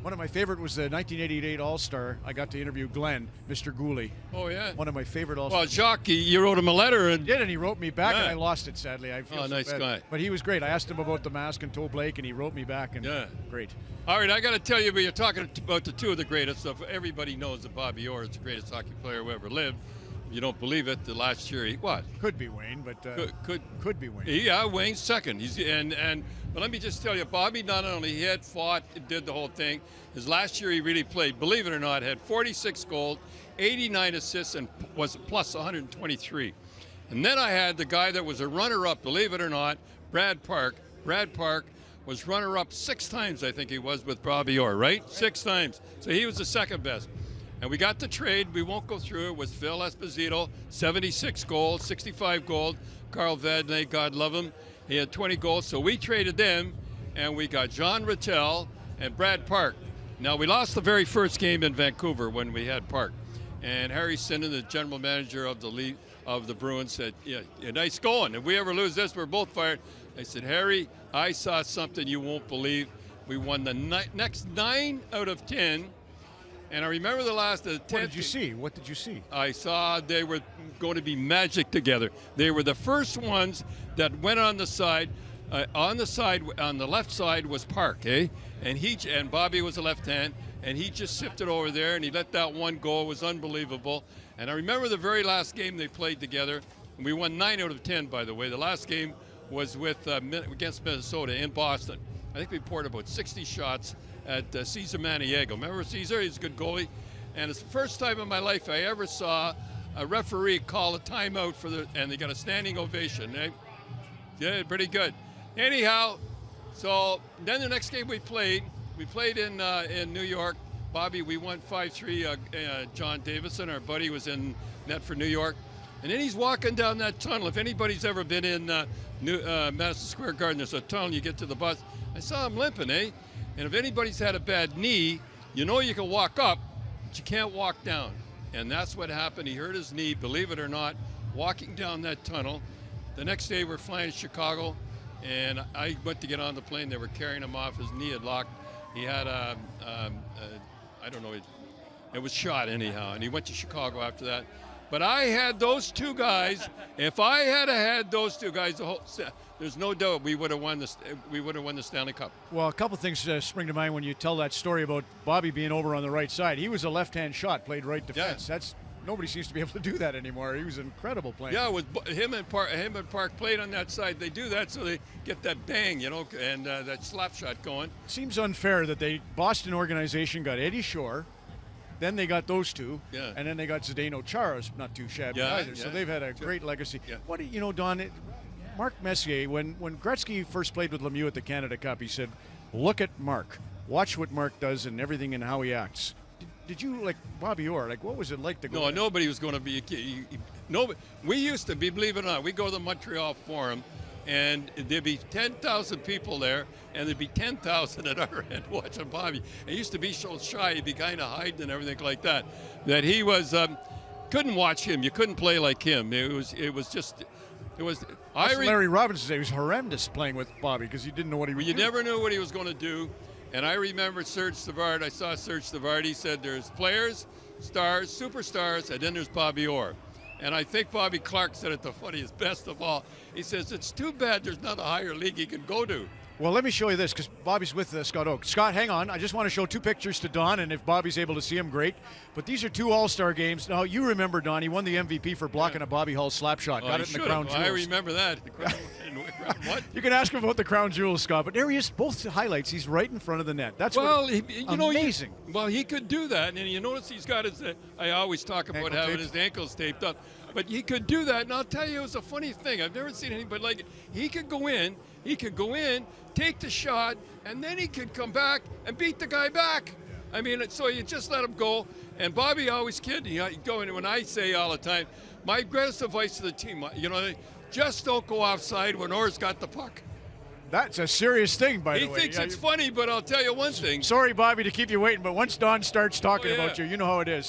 One of my favorite was the 1988 All-Star. I got to interview Glenn, Mr. Gooley. Oh, yeah. One of my favorite All-Stars. Well, Jacques, you wrote him a letter. And Did, and he wrote me back, Yeah. and I lost it, sadly. I feel so nice bad. guy. But he was great. I asked him about the mask and Toe Blake, and he wrote me back, and great. All right, I got to tell you, but you're talking about the two of the greatest. So everybody knows that Bobby Orr is the greatest hockey player who ever lived. If you don't believe it, the last year could be Wayne, but could be Wayne. Yeah, Wayne's second. But let me just tell you, Bobby not only he had fought, did the whole thing. His last year he really played. Believe it or not, had 46 goals, 89 assists, and was plus 123. And then I had the guy that was a runner-up. Believe it or not, Brad Park. Brad Park was runner-up 6 times, I think he was, with Bobby Orr, right? 6 times. So he was the second best. And we got the trade. We won't go through it. Was Phil Esposito, 76 goals, 65 goals. Carl Vadnais, God love him, he had 20 goals. So we traded them, and we got John Rattel and Brad Park. Now, we lost the very first game in Vancouver when we had Park. And Harry Sinden, the general manager of the league, of the Bruins, said, yeah, nice going. If we ever lose this, we're both fired. I said, Harry, I saw something you won't believe. We won the next 9 out of 10. And I remember the last 10. What did you see? What did you see? I saw they were going to be magic together. They were the first ones that went on the side. On the left side was Park, eh? And Bobby was a left hand, and he just sifted over there, and he let that one go. It was unbelievable. And I remember the very last game they played together. And we won 9 out of 10, by the way. The last game was against Minnesota in Boston. I think we poured about 60 shots at Cesar Maniego. Remember Cesar? He's a good goalie. And it's the first time in my life I ever saw a referee call a timeout and they got a standing ovation. Eh? Yeah, pretty good. Anyhow, so then the next game we played in New York. Bobby, we won 5-3. John Davison, our buddy, was in net for New York. And then he's walking down that tunnel. If anybody's ever been in Madison Square Garden, there's a tunnel, you get to the bus. I saw him limping, eh? And if anybody's had a bad knee, you know you can walk up, but you can't walk down. And that's what happened. He hurt his knee, believe it or not, walking down that tunnel. The next day we're flying to Chicago, and I went to get on the plane. They were carrying him off. His knee had locked. He had I don't know, it was shot anyhow, and he went to Chicago after that. But I had those two guys. If I had those two guys, there's no doubt we would have won the Stanley Cup. Well, a couple things spring to mind when you tell that story about Bobby being over on the right side. He was a left-hand shot, played right defense. Yeah. Nobody seems to be able to do that anymore. He was an incredible player. Yeah, with him and Park played on that side. They do that so they get that bang, and that slap shot going. Seems unfair that Boston organization got Eddie Shore. Then they got those two, and then they got Zdeno Chara's not too shabby either. So they've had a great legacy. Yeah. What do you know, Don? Mark Messier, when Gretzky first played with Lemieux at the Canada Cup, he said, "Look at Mark. Watch what Mark does and everything and how he acts." Did you, like Bobby Orr, what was it like to go? No, nobody was going to be. Nobody. We used to be, believe it or not, we go to the Montreal Forum, and there'd be 10,000 people there, and there'd be 10,000 at our end watching Bobby. He used to be so shy, he'd be kind of hiding and everything like that. That he was, couldn't watch him. You couldn't play like him. It was just. Larry Robinson said he was horrendous playing with Bobby because you didn't know what he was doing. You never knew what he was going to do. And I remember Serge Savard. I saw Serge Savard. He said there's players, stars, superstars, and then there's Bobby Orr. And I think Bobby Clark said it the funniest, best of all. He says, it's too bad there's not a higher league he can go to. Well, let me show you this because Bobby's with Scott Oak. Scott, hang on. I just want to show 2 pictures to Don, and if Bobby's able to see them, great. But these are 2 All-Star games. Now, you remember, Don, he won the MVP for blocking a Bobby Hull slap shot. Got it in the Crown Jewels. I remember that. What? You can ask him about the Crown Jewels, Scott. But there he is, both highlights. He's right in front of the net. That's amazing. He could do that. And you notice he's got his, I always talk about having his ankles taped up. But he could do that, and I'll tell you, it was a funny thing. I've never seen anybody like it. He could go in, take the shot, and then he could come back and beat the guy back. I mean, so you just let him go. And Bobby always kidding. You go in, when I say all the time, my greatest advice to the team, just don't go offside when Orr's got the puck. That's a serious thing, by the way. He thinks it's funny, but I'll tell you one thing. Sorry, Bobby, to keep you waiting, but once Don starts talking about you, you know how it is.